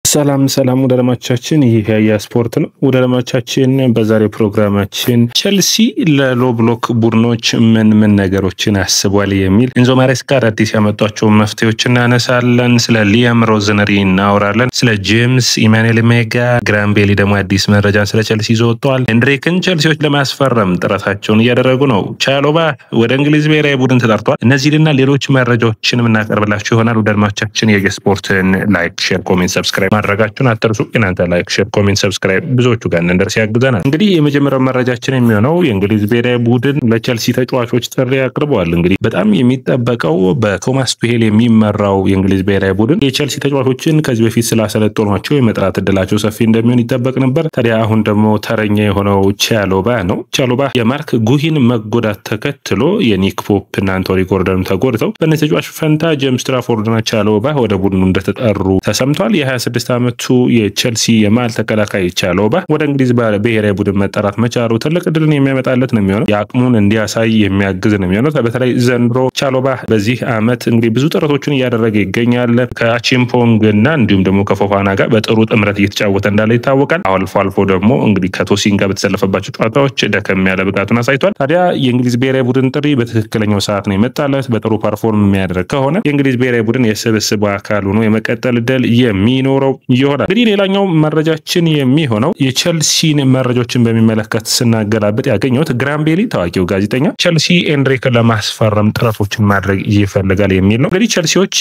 ሰላም ወደ ለማቻችን ይሄ የስፖርት ነው። ወደ ለማቻችን በዛሬው ፕሮግራማችን ቸልሲ ለሎ ብሎክ ቡድኖች ምን ነገሮችን አስቧል የሚል ኢንዞ ማሬስካ አዲስ ያመጣቸው መፍትሄዎችን እናነሳለን። ስለ ሊያም ሮዝነሪ እናወራለን። ስለ ጄምስ ኢማኑኤል ሜጋ ግራምቤሊ ደግሞ አዲስ መረጃን ስለ ቸልሲ ይዘውጣል። ሄንድሪክን ቸልሲዎች ለማስፈረም ጥረታቸውን እያደረጉ ነው። ቻሎባ ወደ እንግሊዝ ብሔራዊ ቡድን ተጠርቷል። እነዚህና ሌሎች መረጃዎችን እናቀርብላችሁ ይሆናል። ወደ ለማቻችን የስፖርትን ላይክ፣ ሼር፣ ኮሜንት፣ ሰብስክራይብ ማድረጋችሁን አትርሱ። እናንተ ላይክ፣ ሼር፣ ኮሜንት፣ ሰብስክራይብ ብዙዎቹ ጋር እንደርስ ያግዘናል። እንግዲህ የመጀመሪያው መረጃችን የሚሆነው የእንግሊዝ ብሔራዊ ቡድን ለቸልሲ ተጫዋቾች ጥሪ አቅርበዋል። እንግዲህ በጣም የሚጠበቀው በቶማስ ቱሄል የሚመራው የእንግሊዝ ብሔራዊ ቡድን የቸልሲ ተጫዋቾችን ከዚህ በፊት ስላሰለጠኗቸው የመጥራት እድላቸው ሰፊ እንደሚሆን ይጠበቅ ነበር። ታዲያ አሁን ደግሞ ተረኛ የሆነው ቻሎባ ነው። ቻሎባ የማርክ ጉሂን መጎዳት ተከትሎ የኒክ ፖፕ እና አንቶኒ ጎርደን ተጎድተው በእነዚህ ተጫዋች ፈንታ ጄምስ ትራፎርድና ቻሎባ ወደ ቡድኑ እንደተጠሩ ተሰምቷል። የ26 ዓመቱ የቸልሲ የማል ተከላካይ ቻሎባ ወደ እንግሊዝ ብሔራዊ ቡድን መጠራት መቻሉ ትልቅ ድልን የሚያመጣለት ነው የሚሆነው። የአቅሙን እንዲያሳይ የሚያግዝ ነው የሚሆነው። በተለይ ዘንድሮ ቻሎባ በዚህ ዓመት እንግዲህ ብዙ ጥረቶችን እያደረገ ይገኛል። ከአቺምፖንግ እና እንዲሁም ደግሞ ከፎፋና ጋር በጥሩ ጥምረት እየተጫወተ እንዳለ ይታወቃል። አልፎ ደግሞ እንግዲህ ከቶሲን ጋር በተሰለፈባቸው ጨዋታዎች ደከም ያለ ብቃቱን አሳይቷል። ታዲያ የእንግሊዝ ብሔራዊ ቡድን ጥሪ በትክክለኛው ሰዓት ነው የመጣለት። በጥሩ ፐርፎርም የሚያደርግ ከሆነ የእንግሊዝ ብሔራዊ ቡድን የስብስብ አካል ሆኖ የመቀጠል ዕድል የሚኖረው ይሆናል። እንግዲህ ሌላኛው መረጃችን የሚሆነው የቸልሲን መረጃዎችን በሚመለከት ስናገላብጥ ያገኘሁት ግራምቤሊ ታዋቂው ጋዜጠኛ ቸልሲ ሄንድሪክን ለማስፈረም ጥረቶችን ማድረግ ይፈልጋል የሚል ነው። እንግዲህ ቸልሲዎች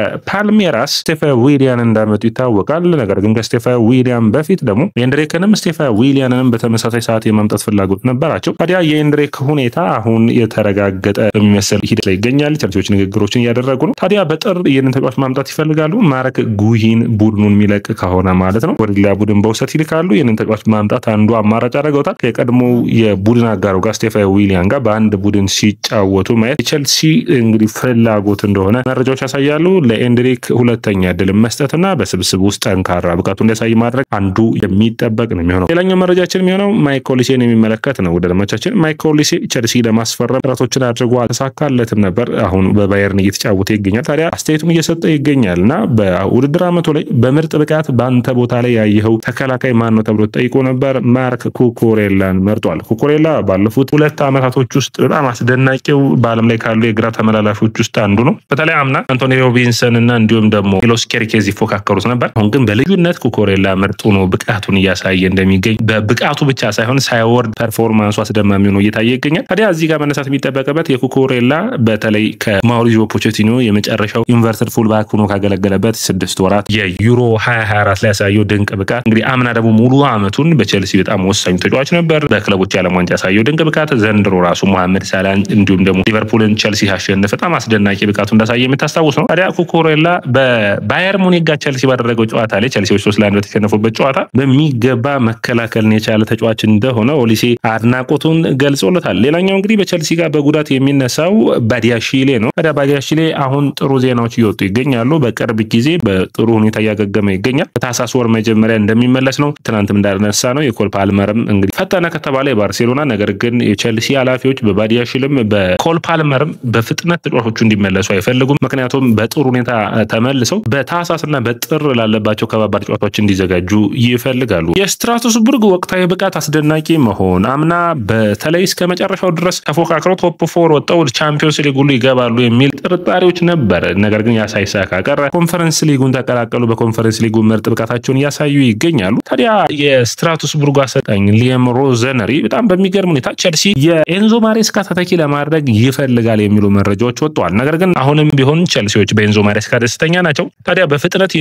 ከፓልሜራስ ስቴፋን ዊሊያን እንዳመጡ ይታወቃል። ነገር ግን ከስቴፋን ዊሊያን በፊት ደግሞ ሄንድሪክንም ስቴፋን ዊሊያንንም በተመሳሳይ ሰዓት የማምጣት ፍላጎት ነበራቸው። ታዲያ የሄንድሪክ ሁኔታ አሁን የተረጋገጠ በሚመስል ሂደት ላይ ይገኛል። ቸልሲዎች ንግግሮችን እያደረጉ ነው። ታዲያ በጥር ይህንን ተጫዋች ማምጣት ይፈልጋሉ። ማርክ ጉሂን ቡድኑን የሚለቅ ከሆነ ማለት ነው ወደ ሌላ ቡድን በውሰት ይልካሉ። ይህንን ተጫዋች ማምጣት አንዱ አማራጭ አድርገውታል። ከቀድሞ የቡድን አጋሩ ጋር ስቴፋን ዊሊያን ጋር በአንድ ቡድን ሲጫወቱ ማየት የቸልሲ እንግዲህ ፍላጎት እንደሆነ መረጃዎች ያሳያሉ። ለሄንድሪክ ሁለተኛ እድል መስጠትና በስብስብ ውስጥ ጠንካራ ብቃቱ እንዲያሳይ ማድረግ አንዱ የሚጠበቅ ነው የሚሆነው። ሌላኛው መረጃችን የሚሆነው ማይክል ኦሊሴን የሚመለከት ነው። ወደ ለማቻችን ማይክል ኦሊሴ ቸልሲ ለማስፈረም ጥረቶችን አድርጎ አልተሳካለትም ነበር። አሁን በባየርን እየተጫወተ ይገኛል። ታዲያ አስተያየቱን እየሰጠ ይገኛልና በውድድር ዓመቱ ላይ በምርጥ ብቃት በአንተ ቦታ ላይ ያየኸው ተከላካይ ማን ነው ተብሎ ተጠይቆ ነበር። ማርክ ኩኩሬላን መርጧል። ኩኩሬላ ባለፉት 2 ዓመታቶች ውስጥ በጣም አስደናቂው በዓለም ላይ ካሉ የግራ ተመላላሾች ውስጥ አንዱ ነው። በተለይ አምና አንቶኒ ሮቢንሰን እና እንዲሁም ደግሞ ሚሎስ ኬርኬዝ ይፎካከሩት ነበር። አሁን ግን በልዩነት ኩኩሬላ ምርጡ ነው ብቃቱን እያሳየ እንደሚገኝ በብቃቱ ብቻ ሳይሆን ሳይወርድ ፐርፎርማንሱ አስደማሚ ነው እየታየ ይገኛል። ታዲያ እዚህ ጋር መነሳት የሚጠበቅበት የኩኩሬላ በተለይ ከማውሪዚዮ ፖቼቲኖ የመጨረሻው ኢንቨርትድ ፉልባክ ሆኖ ካገለገለበት 6 ወራት የዩሮ 2024 ላይ ያሳየው ድንቅ ብቃት እንግዲህ አምና ደግሞ ሙሉ አመቱን በቸልሲ በጣም ወሳኝ ተጫዋች ነበር። በክለቦች የዓለም ዋንጫ ያሳየው ድንቅ ብቃት ዘንድሮ ራሱ መሐመድ ሳላህ እንዲሁም ደግሞ ሊቨርፑልን ቸልሲ ያሸነፈ በጣም አስደናቂ ብቃቱ እንዳሳየ የምታስታውስ ነው። ታዲያ ኩኩሬላ በባየር ሙኒክ ጋር ቸልሲ ባደረገው ጨዋታ ላይ ቸልሲዎች 3-1 በተሸነፉበት ጨዋታ በሚገባ መከላከልን የቻለ ተጫዋች እንደሆነ ኦሊሴ አድናቆቱን ገልጾለታል። ሌላኛው እንግዲህ በቸልሲ ጋር በጉዳት የሚነሳው ባዲያሺሌ ነው። ታዲያ ባዲያሺሌ አሁን ጥሩ ዜናዎች እየወጡ ይገኛሉ። በቅርብ ጊዜ በጥሩ ሁኔታ እያገገመ ይገኛል። በታህሳስ ወር መጀመሪያ እንደሚመለስ ነው። ትናንትም እንዳነሳ ነው የኮል ፓልመርም እንግዲህ ፈተነ ከተባለ የባርሴሎና ነገር ግን የቸልሲ ኃላፊዎች በባዲያሺልም በኮል ፓልመርም በፍጥነት ተጫዋቾቹ እንዲመለሱ አይፈልጉም። ምክንያቱም በጥሩ ሁኔታ ተመልሰው በታህሳስና በጥር ላለባቸው ከባባድ ጨዋታዎች እንዲዘጋጁ ይፈልጋሉ። የስትራስቡርግ ወቅታዊ ብቃት አስደናቂ መሆን አምና በተለይ እስከ መጨረሻው ድረስ ተፎካክረው ቶፕ 4 ወጣው ቻምፒዮንስ ሊግ ሁሉ ይገባሉ የሚል ጥርጣሬዎች ነበር። ነገር ግን ያሳይሳካ ቀረ። ኮንፈረንስ ሊጉን ተቀላቀሉ። በኮንፈረንስ ሊጉ ምርጥ ብቃታቸውን እያሳዩ ይገኛሉ። ታዲያ የስትራስቡርግ አሰልጣኝ ሊያም ሮዝነሪ በጣም በሚገርም ሁኔታ ቸልሲ የኤንዞ ማሬስካ ተተኪ ለማድረግ ይፈልጋል የሚሉ መረጃዎች ወጥተዋል። ነገር ግን አሁንም ቢሆን ቸልሲዎች በኤንዞ ማሬስካ ደስተኛ ናቸው። ታዲያ በፍጥነት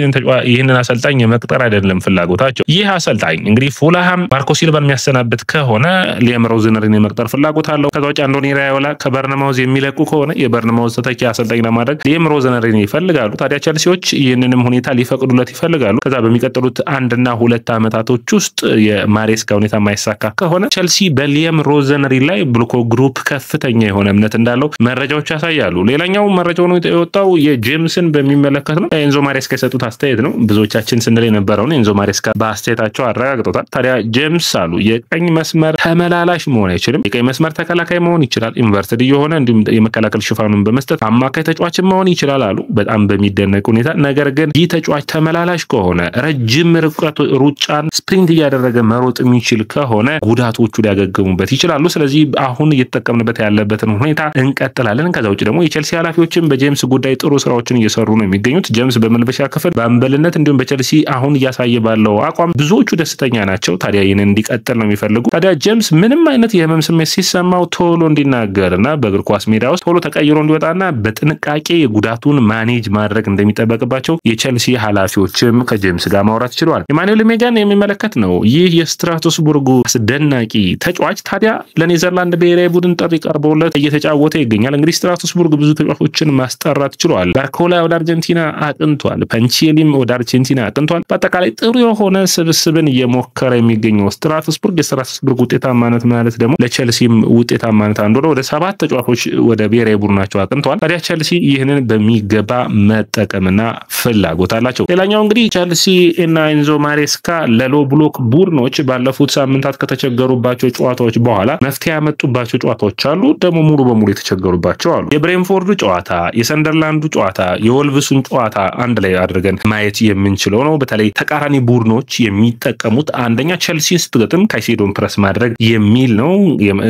ይህንን አሰልጣኝ የመቅጠር አይደለም ፍላጎታቸው። ይህ አሰልጣኝ እንግዲህ ፉልሃም ማርኮ ሲልቫን የሚያሰናብት ከሆነ ሊያም ሮዝነሪን የመቅጠር ፍላጎት አለው። ከዛ ውጭ አንዶኒ ራዮላ ከበርነማውዝ የሚለቁ ከሆነ የበርነማውዝ ተተኪ አሰልጣኝ ለማድረግ ሊያም ሮዝነሪን ይፈልጋሉ። ታዲያ ቸልሲዎች ይህንንም ሁኔታ ሊፈቅዱለት ይፈልጋሉ። ከዛ በሚቀጥሉት 1 እና 2 ዓመታቶች ውስጥ የማሬስካ ሁኔታ የማይሳካ ከሆነ ቸልሲ በሊያም ሮዝነሪ ላይ ብሉኮ ግሩፕ ከፍተኛ የሆነ እምነት እንዳለው መረጃዎች ያሳያሉ። ሌላኛው መረጃው ነው የወጣው የጄምስን በሚመለከት ነው። ኤንዞ ማሬስካ የሰጡት አስተያየት ነው። ብዙዎቻችን ስንል የነበረውን ኤንዞ ማሬስካ በአስተያየታቸው አረጋግጠውታል። ታዲያ ጄምስ አሉ የቀኝ መስመር ተመላላሽ መሆን አይችልም። የቀኝ መስመር ተከላካይ መሆን ይችላል። ኢንቨርትድ የሆነ እንዲሁም የመከላከል ሽፋኑን በመስጠት አማካይ ተጫዋች መሆን ይችላል አሉ በጣም በሚደነቅ ሁኔታ። ነገር ግን ይህ ተጫዋች ተመላላሽ ተመላላሽ ከሆነ ረጅም ርቀት ሩጫን ስፕሪንት እያደረገ መሮጥ የሚችል ከሆነ ጉዳቶቹ ሊያገግሙበት ይችላሉ። ስለዚህ አሁን እየተጠቀምንበት ያለበትን ሁኔታ እንቀጥላለን። ከዛ ውጭ ደግሞ የቼልሲ ኃላፊዎችም በጄምስ ጉዳይ ጥሩ ስራዎችን እየሰሩ ነው የሚገኙት። ጄምስ በመልበሻ ክፍል በአምበልነት እንዲሁም በቼልሲ አሁን እያሳየ ባለው አቋም ብዙዎቹ ደስተኛ ናቸው። ታዲያ ይህንን እንዲቀጥል ነው የሚፈልጉ። ታዲያ ጄምስ ምንም አይነት የህመም ስሜት ሲሰማው ቶሎ እንዲናገርና በእግር ኳስ ሜዳ ውስጥ ቶሎ ተቀይሮ እንዲወጣና በጥንቃቄ ጉዳቱን ማኔጅ ማድረግ እንደሚጠበቅባቸው የቼልሲ ኃላፊዎችም ከጄምስ ጋር ማውራት ችለዋል። ኢማኑኤል ሜጋን የሚመለከት ነው። ይህ የስትራስቡርጉ አስደናቂ ተጫዋች ታዲያ ለኔዘርላንድ ብሔራዊ ቡድን ጥሪ ቀርቦለት እየተጫወተ ይገኛል። እንግዲህ ስትራስቡርግ ብዙ ተጫዋቾችን ማስጠራት ችሏል። ባርኮላ ወደ አርጀንቲና አቅንቷል። ፐንቼሊም ወደ አርጀንቲና አቅንቷል። በአጠቃላይ ጥሩ የሆነ ስብስብን እየሞከረ የሚገኘው ስትራስቡርግ የስትራስቡርግ ውጤታማነት ማለት ደግሞ ለቼልሲም ውጤታማነት አንዱ ነው። ወደ 7 ተጫዋቾች ወደ ብሔራዊ ቡድናቸው አቅንተዋል። ታዲያ ቼልሲ ይህንን በሚገባ መጠቀምና ፍላጎት አላቸው። ሌላኛው እንግዲህ ቼልሲ እና ኤንዞ ማሬስካ ለሎ ብሎክ ቡድኖች ባለፉት ሳምንታት ከተቸገሩባቸው ጨዋታዎች በኋላ መፍትሄ ያመጡባቸው ጨዋታዎች አሉ፣ ደግሞ ሙሉ በሙሉ የተቸገሩባቸው አሉ። የብሬንፎርዱ ጨዋታ፣ የሰንደርላንዱ ጨዋታ፣ የወልቭሱን ጨዋታ አንድ ላይ አድርገን ማየት የምንችለው ነው። በተለይ ተቃራኒ ቡድኖች የሚጠቀሙት አንደኛ ቼልሲን ስትገጥም ካይሴዶን ፕረስ ማድረግ የሚል ነው።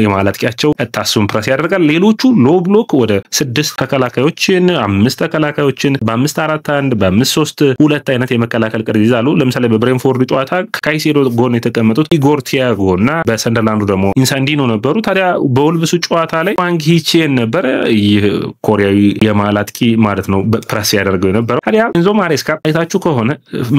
የማለጥቂያቸው እታሱን ፕረስ ያደርጋል። ሌሎቹ ሎ ብሎክ ወደ 6 ተከላካዮችን 5 ተከላካዮችን በ5-4-1 በ5-3-2 አይነት የመከላከል ቅርጽ ይዛሉ። ለምሳሌ በብሬንፎርድ ጨዋታ ካይሴዶ ጎን የተቀመጡት ኢጎር ቲያጎ እና በሰንደርላንዱ ደግሞ ኢንሳንዲኖ ነበሩ። ታዲያ በወልቭሱ ጨዋታ ላይ ዋንግ ሂቼን ነበረ። ይህ ኮሪያዊ የማላጥቂ ማለት ነው ፕረስ ያደርገው የነበረው። ታዲያ ኤንዞ ማሬስካ አይታችሁ ከሆነ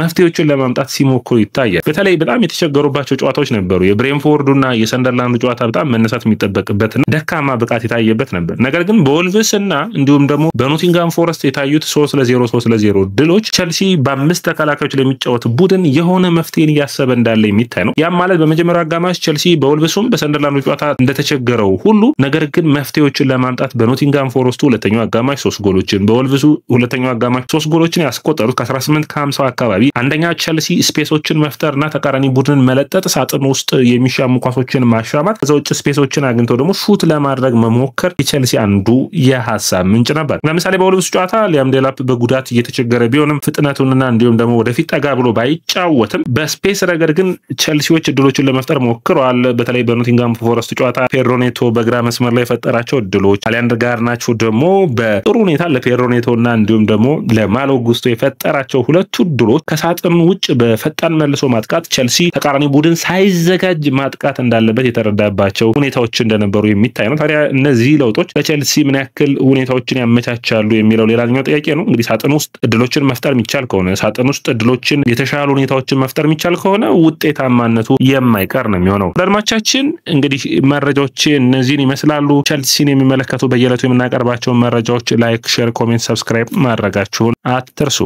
መፍትሄዎችን ለማምጣት ሲሞክሩ ይታያል። በተለይ በጣም የተቸገሩባቸው ጨዋታዎች ነበሩ። የብሬንፎርዱና የሰንደርላንዱ ጨዋታ በጣም መነሳት የሚጠበቅበትና ደካማ ብቃት የታየበት ነበር። ነገር ግን በወልቭስና እንዲሁም ደግሞ በኖቲንጋም ፎረስት የታዩት 3-0 3-0 ድሎች ቼልሲ በ5 ተከላካዮች ለሚጫወት ቡድን የሆነ መፍትሄን እያሰበ እንዳለ የሚታይ ነው። ያም ማለት በመጀመሪያው አጋማሽ ቼልሲ በወልቭሱም በሰንደርላንዱ ጨዋታ እንደተቸገረው ሁሉ ነገር ግን መፍትሄዎችን ለማምጣት በኖቲንጋም ፎረስቱ ሁለተኛው አጋማሽ 3 ጎሎችን በወልቭሱ ሁለተኛው አጋማሽ 3 ጎሎችን ያስቆጠሩት ከ18-50 አካባቢ አንደኛ ቼልሲ ስፔሶችን መፍጠርና ተቃራኒ ቡድን መለጠጥ፣ ሳጥን ውስጥ የሚሻሙ ኳሶችን ማሻማት፣ ከዛ ውጭ ስፔሶችን አግኝተው ደግሞ ሹት ለማድረግ መሞከር የቼልሲ አንዱ የሐሳብ ምንጭ ነበር። ለምሳሌ በወልቭሱ ጨዋታ ሊያም ዴላፕ በጉዳት እየተቸገረ ቢሆንም ፍጥነቱንና እንዲሁም ደግሞ ወደፊት ጠጋ ብሎ ባይጫወትም በስፔስ ረገድ ግን ቼልሲዎች እድሎችን ለመፍጠር ሞክረዋል። በተለይ በኖቲንጋም ፎረስት ጨዋታ ፔሮኔቶ በግራ መስመር ላይ የፈጠራቸው እድሎች፣ አሊያንድር ጋርናቾ ደግሞ በጥሩ ሁኔታ ለፔሮኔቶና እንዲሁም ደግሞ ለማሎ ጉስቶ የፈጠራቸው ሁለቱ እድሎች ከሳጥን ውጭ በፈጣን መልሶ ማጥቃት ቼልሲ ተቃራኒ ቡድን ሳይዘጋጅ ማጥቃት እንዳለበት የተረዳባቸው ሁኔታዎች እንደነበሩ የሚታይ ነው። ታዲያ እነዚህ ለውጦች ለቼልሲ ምን ያክል ሁኔታዎችን ያመቻቻሉ የሚለው ሌላኛው ጥያቄ ነው። እንግዲህ ሳጥን ውስጥ እድሎችን መፍጠር የሚቻል ከሆነ ሳጥን ውስጥ እድሎችን የተሻሉ ሁኔታዎችን መፍጠር የሚቻል ከሆነ ውጤታማነቱ የማይቀር ነው የሚሆነው። አድማጮቻችን እንግዲህ መረጃዎች እነዚህን ይመስላሉ። ቼልሲን የሚመለከቱ በየዕለቱ የምናቀርባቸውን መረጃዎች ላይክ፣ ሼር፣ ኮሜንት፣ ሰብስክራይብ ማድረጋችሁን አትርሱ።